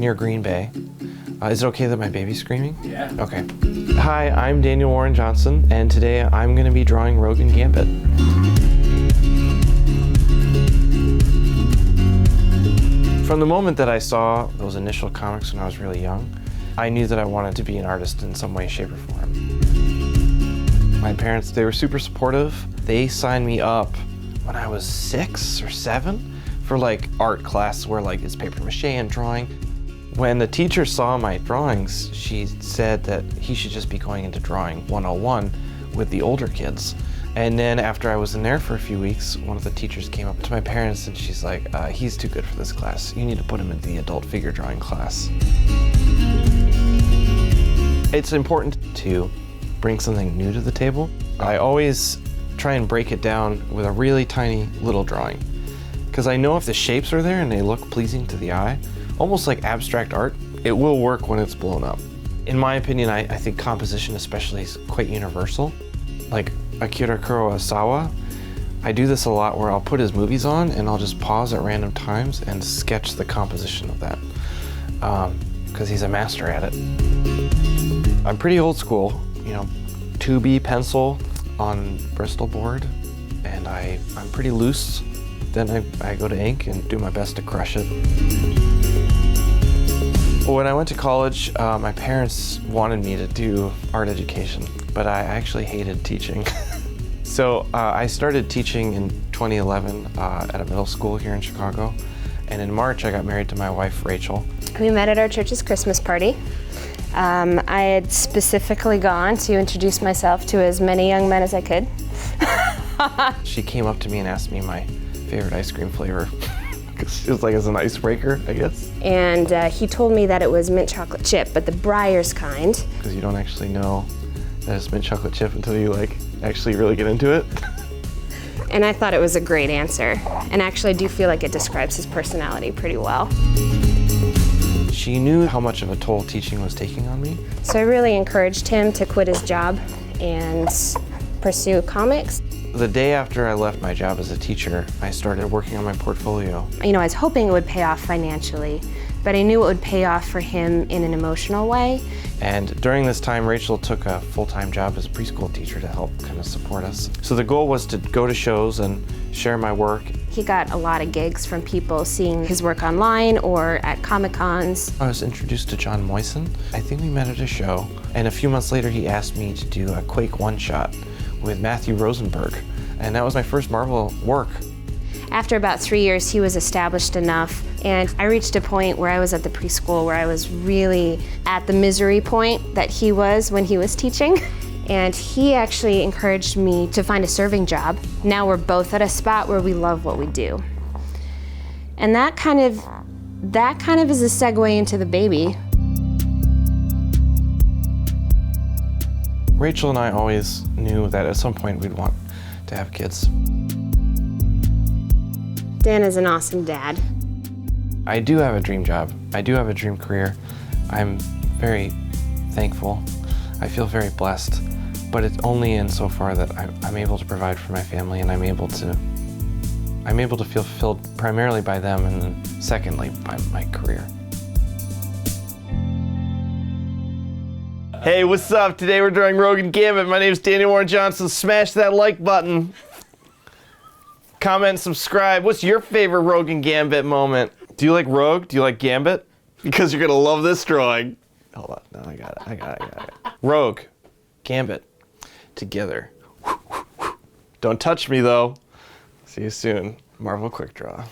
near Green Bay. Is it okay that my baby's screaming? Yeah. Okay. Hi, I'm Daniel Warren Johnson, and today I'm going to be drawing Rogue and Gambit. From the moment that I saw those initial comics when I was really young, I knew that I wanted to be an artist in some way, shape, or form. My parents, they were super supportive. They signed me up when I was 6 or 7 for like art class where like it's paper mache and drawing. When the teacher saw my drawings, she said that he should just be going into drawing 101 with the older kids. And then after I was in there for a few weeks, one of the teachers came up to my parents and she's like, he's too good for this class. You need to put him into the adult figure drawing class. It's important to bring something new to the table. I always try and break it down with a really tiny little drawing. Because I know if the shapes are there and they look pleasing to the eye, almost like abstract art, it will work when it's blown up. In my opinion, I think composition especially is quite universal. Like Akira Kurosawa, I do this a lot where I'll put his movies on and I'll just pause at random times and sketch the composition of that. Because he's a master at it. I'm pretty old school, 2B pencil on Bristol board, and I'm pretty loose. Then I go to ink and do my best to crush it. When I went to college, my parents wanted me to do art education, but I actually hated teaching. So I started teaching in 2011 at a middle school here in Chicago, and in March I got married to my wife, Rachel. We met at our church's Christmas party. I had specifically gone to introduce myself to as many young men as I could. She came up to me and asked me my favorite ice cream flavor. It was like as an icebreaker, I guess. And he told me that it was mint chocolate chip, but the Breyers kind. Because you don't actually know that it's mint chocolate chip until you actually really get into it. And I thought it was a great answer. And actually I do feel like it describes his personality pretty well. She knew how much of a toll teaching was taking on me. So I really encouraged him to quit his job and pursue comics. The day after I left my job as a teacher, I started working on my portfolio. I was hoping it would pay off financially, but I knew it would pay off for him in an emotional way. And during this time, Rachel took a full-time job as a preschool teacher to help kind of support us. So the goal was to go to shows and share my work. He got a lot of gigs from people seeing his work online or at Comic-Cons. I was introduced to John Moisen. I think we met at a show, and a few months later he asked me to do a Quake one-shot with Matthew Rosenberg, and that was my first Marvel work. After about 3 years, he was established enough, and I reached a point where I was at the preschool where I was really at the misery point that he was when he was teaching. And he actually encouraged me to find a serving job. Now we're both at a spot where we love what we do. And that kind of is a segue into the baby. Rachel and I always knew that at some point we'd want to have kids. Dan is an awesome dad. I do have a dream job. I do have a dream career. I'm very thankful. I feel very blessed, but it's only insofar that I'm able to provide for my family, and I'm able to feel fulfilled primarily by them, and then secondly by my career. Hey, what's up? Today we're drawing Rogue and Gambit. My name is Daniel Warren Johnson. Smash that like button. Comment and subscribe. What's your favorite Rogue and Gambit moment? Do you like Rogue? Do you like Gambit? Because you're gonna love this drawing. Hold on, no, I got it. Rogue, Gambit, together. Don't touch me though. See you soon. Marvel Quickdraw.